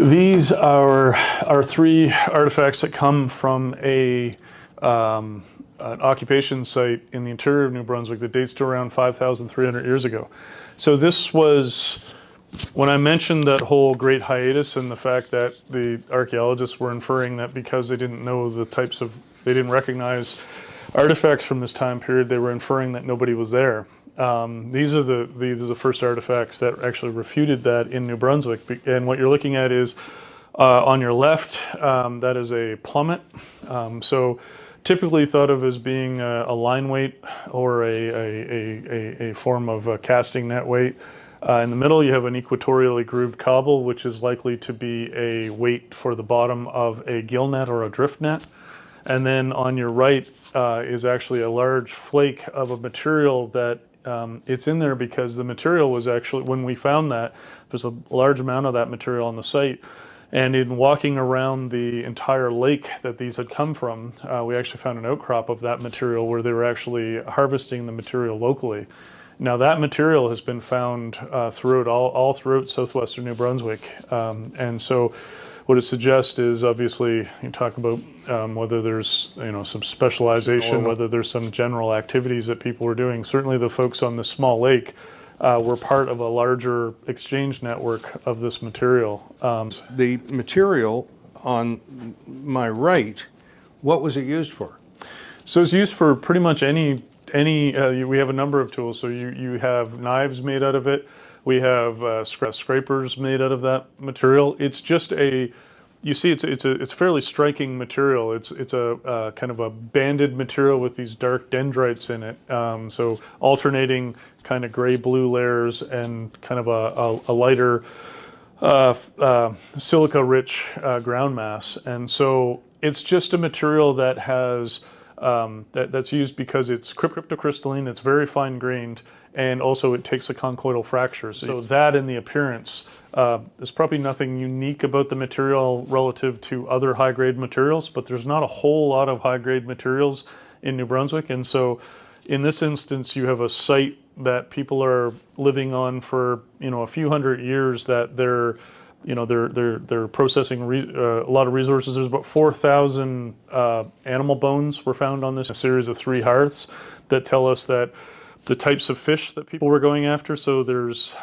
These are three artifacts that come from an occupation site in the interior of New Brunswick that dates to around 5,300 years ago. So this was, when I mentioned that whole great hiatus and the fact that the archaeologists were inferring that because they didn't know the types of, they didn't recognize artifacts from this time period, they were inferring that nobody was there. These are the first artifacts that actually refuted that in New Brunswick. And what you're looking at is, on your left, that is a plummet. So typically thought of as being a line weight or a form of a casting net weight. In the middle, you have an equatorially grooved cobble, which is likely to be a weight for the bottom of a gill net or a drift net. And then on your right is actually a large flake of a material that it's in there because the material was actually, when we found that, there's a large amount of that material on the site. And in walking around the entire lake that these had come from, we actually found an outcrop of that material where they were actually harvesting the material locally. Now that material has been found throughout all throughout southwestern New Brunswick, and so what it suggests is, obviously, you talk about whether there's some specialization, whether there's some general activities that people were doing. Certainly, the folks on the small lake were part of a larger exchange network of this material. The material on my right, what was it used for? So it's used for pretty much any. We have a number of tools. So you have knives made out of it. We have scrapers made out of that material. It's just you see, it's a fairly striking material. It's a kind of a banded material with these dark dendrites in it. So alternating kind of gray-blue layers and kind of a lighter silica-rich ground mass. And so it's just a material that has that's used because it's cryptocrystalline, it's very fine-grained, and also it takes a conchoidal fracture. So that in the appearance, there's probably nothing unique about the material relative to other high-grade materials, but there's not a whole lot of high-grade materials in New Brunswick. And so in this instance, you have a site that people are living on for a few hundred years, that they're processing a lot of resources. There's about 4,000 animal bones were found on this, a series of 3 hearths that tell us that the types of fish that people were going after. So there's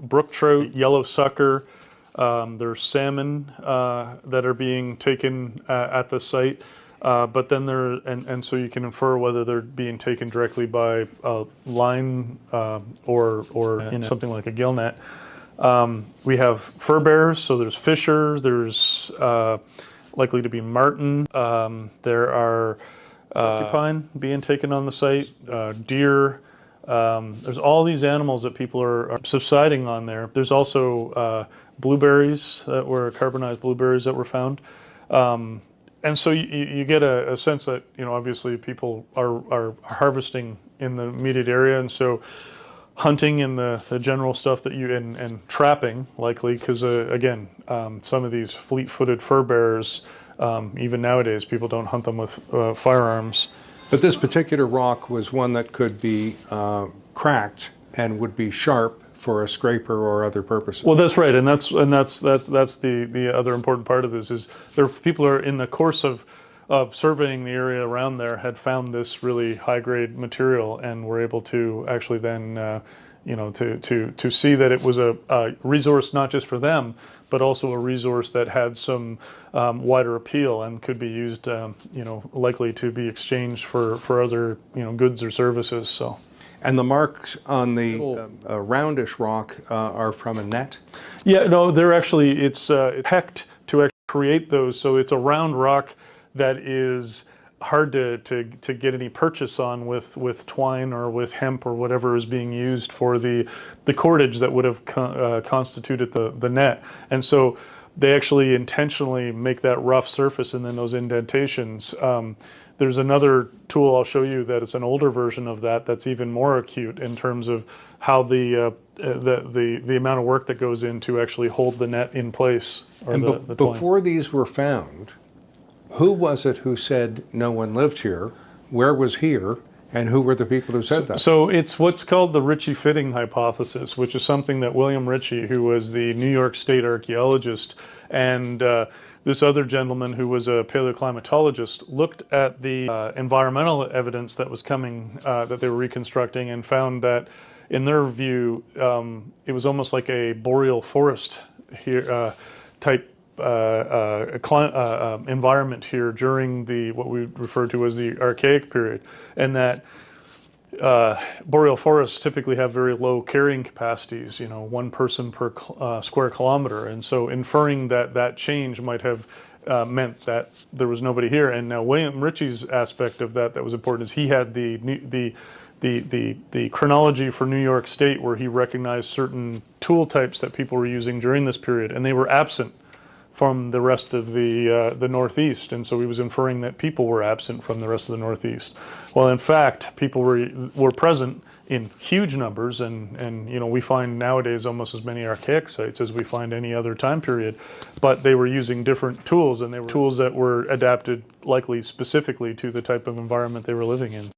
brook trout, yellow sucker, there's salmon that are being taken at the site. But then and so you can infer whether they're being taken directly by a line or something like a gill net. We have fur bearers, so there's fisher, there's likely to be marten, there are porcupine being taken on the site, deer. There's all these animals that people are subsiding on there. There's also blueberries that were carbonized blueberries that were found. And so you get a sense that, obviously people are harvesting in the immediate area, and so hunting and the general stuff that and trapping likely, because again, some of these fleet-footed fur bearers, even nowadays, people don't hunt them with firearms. But this particular rock was one that could be cracked and would be sharp for a scraper or other purposes. Well, that's right, and that's the other important part of this is people are in the course of surveying the area around there had found this really high-grade material and were able to actually then to see that it was a resource not just for them, but also a resource that had some wider appeal and could be used likely to be exchanged for other goods or services. So. And the marks on the roundish rock are from a net? Yeah, no, they're actually, it's pecked to actually create those. So it's a round rock that is hard to get any purchase on with twine or with hemp or whatever is being used for the cordage that would have constituted the net. And so they actually intentionally make that rough surface and then those indentations. There's another tool I'll show you that is an older version of that's even more acute in terms of how the amount of work that goes in to actually hold the net in place. Or and before these were found, who was it who said no one lived here? Where was here? And who were the people who said that? So it's what's called the Ritchie-Fitting hypothesis, which is something that William Ritchie, who was the New York State archaeologist, and this other gentleman who was a paleoclimatologist, looked at the environmental evidence that was coming, that they were reconstructing, and found that, in their view, it was almost like a boreal forest here type environment here during what we refer to as the Archaic period, and that boreal forests typically have very low carrying capacities, 1 person per square kilometer, and so inferring that change might have meant that there was nobody here. And now William Ritchie's aspect of that was important is he had the chronology for New York State, where he recognized certain tool types that people were using during this period, and they were absent from the rest of the Northeast, and so he was inferring that people were absent from the rest of the Northeast. Well, in fact, people were present in huge numbers, and we find nowadays almost as many archaic sites as we find any other time period, but they were using different tools, and they were tools that were adapted likely specifically to the type of environment they were living in.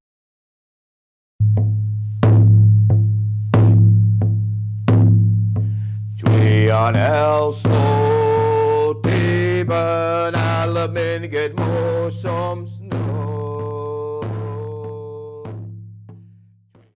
Alle men get morsomt